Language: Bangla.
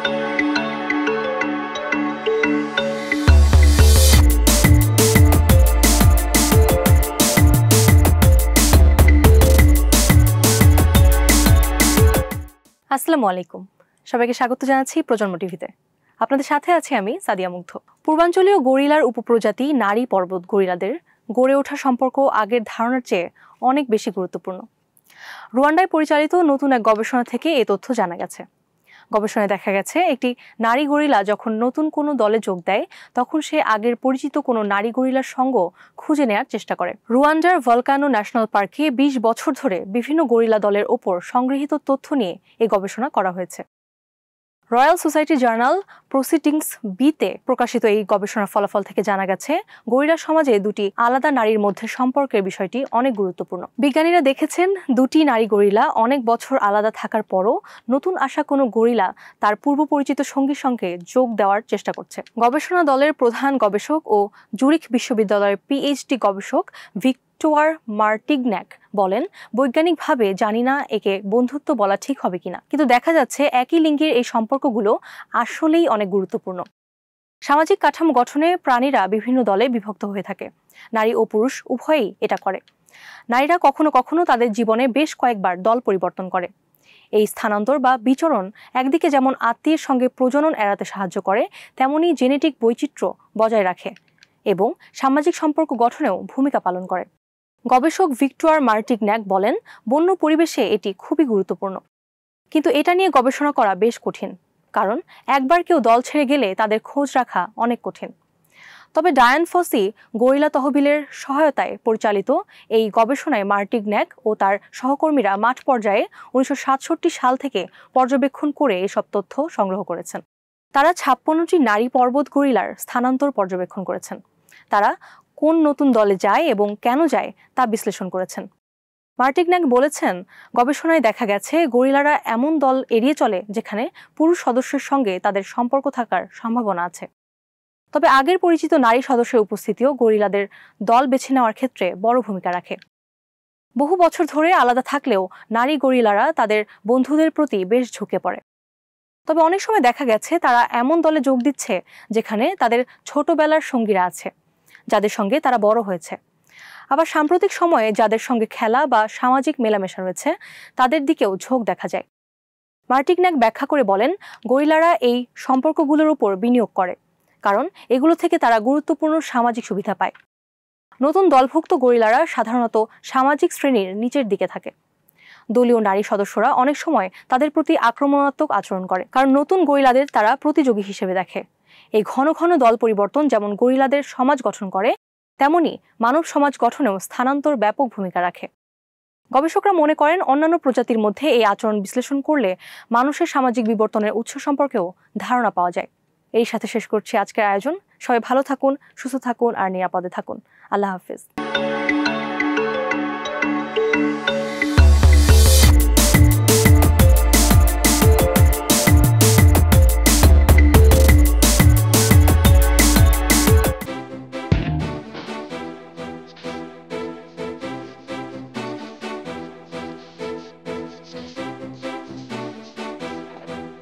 আসসালামু আলাইকুম, সবাইকে স্বাগত জানাচ্ছি প্রজন্ম টিভিতে। আপনাদের সাথে আছি আমি সাদিয়া মুগ্ধ। পূর্বাঞ্চলীয় গরিলার উপপ্রজাতি নারী পর্বত গরিলাদের গড়ে ওঠা সম্পর্ক আগের ধারণার চেয়ে অনেক বেশি গুরুত্বপূর্ণ। রুয়ান্ডায় পরিচালিত নতুন এক গবেষণা থেকে এই তথ্য জানা গেছে। গবেষণায় দেখা গেছে একটি নারী গরিলা যখন নতুন কোনো দলে যোগ দেয় তখন সে আগের পরিচিত কোনো নারী গরিলার সঙ্গ খুঁজে নেওয়ার চেষ্টা করে। রুয়ান্ডার ভলকানো ন্যাশনাল পার্কে ২০ বছর ধরে বিভিন্ন গরিলা দলের ওপর সংগৃহীত তথ্য নিয়ে এই গবেষণা করা হয়েছে। রয়্যাল সোসাইটি জার্নাল প্রসিডিংস বিতে প্রকাশিত এই গবেষণার ফলাফল থেকে জানা গেছে গরিলা সমাজে দুটি আলাদা নারীর মধ্যে সম্পর্কের বিষয়টি অনেক গুরুত্বপূর্ণ। বিজ্ঞানীরা দেখেছেন দুটি নারী গরিলা অনেক বছর আলাদা থাকার পরও নতুন আসা কোনো গরিলা তার পূর্ব পরিচিত সঙ্গীর সঙ্গে যোগ দেওয়ার চেষ্টা করছে। গবেষণা দলের প্রধান গবেষক ও জুরিখ বিশ্ববিদ্যালয়ের পিএইচডি গবেষক ভিক্টোয়ার মার্টিগন্যাক বলেন, বৈজ্ঞানিকভাবে জানি না একে বন্ধুত্ব বলা ঠিক হবে কিনা, কিন্তু দেখা যাচ্ছে একই লিঙ্গের এই সম্পর্কগুলো আসলেই অনেক গুরুত্বপূর্ণ। সামাজিক কাঠামো গঠনে প্রাণীরা বিভিন্ন দলে বিভক্ত হয়ে থাকে। নারী ও পুরুষ উভয়েই এটা করে। নারীরা কখনো কখনো তাদের জীবনে বেশ কয়েকবার দল পরিবর্তন করে। এই স্থানান্তর বা বিচরণ একদিকে যেমন আত্মীয়ের সঙ্গে প্রজনন এড়াতে সাহায্য করে, তেমনি জেনেটিক বৈচিত্র্য বজায় রাখে এবং সামাজিক সম্পর্ক গঠনেও ভূমিকা পালন করে। গবেষক ভিক্টোয়ার মার্টিগন্যাক বলেন, বন্য পরিবেশে এটি খুবই গুরুত্বপূর্ণ, কিন্তু এটা নিয়ে গবেষণা করা বেশ কঠিন, কারণ একবার কেউ দল ছেড়ে গেলে তাদের খোঁজ রাখা অনেক কঠিন। তবে ডায়ান ফসি গরিলা তহবিলের সহায়তায় পরিচালিত এই গবেষণায় মার্টিগন্যাক ও তার সহকর্মীরা মাঠ পর্যায়ে ১৯৬৭ সাল থেকে পর্যবেক্ষণ করে এসব তথ্য সংগ্রহ করেছেন। তারা ৫৬টি নারী পর্বত গরিলার স্থানান্তর পর্যবেক্ষণ করেছেন। তারা কোন নতুন দলে যায় এবং কেন যায় তা বিশ্লেষণ করেছেন। মার্টিগন্যাক বলেছেন, গবেষণায় দেখা গেছে গরিলারা এমন দল এড়িয়ে চলে যেখানে পুরুষ সদস্যের সঙ্গে তাদের সম্পর্ক থাকার সম্ভাবনা আছে। তবে আগের পরিচিত নারী সদস্যের উপস্থিতিও গরিলাদের দল বেছে নেওয়ার ক্ষেত্রে বড় ভূমিকা রাখে। বহু বছর ধরে আলাদা থাকলেও নারী গরিলারা তাদের বন্ধুদের প্রতি বেশ ঝুঁকে পড়ে। তবে অনেক সময় দেখা গেছে তারা এমন দলে যোগ দিচ্ছে যেখানে তাদের ছোটবেলার সঙ্গীরা আছে, যাদের সঙ্গে তারা বড় হয়েছে। আবার সাম্প্রতিক সময়ে যাদের সঙ্গে খেলা বা সামাজিক মেলামেশা রয়েছে তাদের দিকেও ঝোঁক দেখা যায়। মার্টিগন্যাক ব্যাখ্যা করে বলেন, গরিলারা এই সম্পর্কগুলোর উপর বিনিয়োগ করে, কারণ এগুলো থেকে তারা গুরুত্বপূর্ণ সামাজিক সুবিধা পায়। নতুন দলভুক্ত গরিলারা সাধারণত সামাজিক শ্রেণীর নিচের দিকে থাকে। দলীয় নারী সদস্যরা অনেক সময় তাদের প্রতি আক্রমণাত্মক আচরণ করে, কারণ নতুন গরিলাদের তারা প্রতিযোগী হিসেবে দেখে। এই ঘন ঘন দল পরিবর্তন যেমন গরিলাদের সমাজ গঠন করে, তেমনি মানব সমাজ গঠনেও স্থানান্তর ব্যাপক ভূমিকা রাখে। গবেষকরা মনে করেন অন্যান্য প্রজাতির মধ্যে এই আচরণ বিশ্লেষণ করলে মানুষের সামাজিক বিবর্তনের উৎস সম্পর্কেও ধারণা পাওয়া যায়। এই সাথে শেষ করছি আজকের আয়োজন। সবাই ভালো থাকুন, সুস্থ থাকুন আর নিরাপদে থাকুন। আল্লাহ হাফিজ।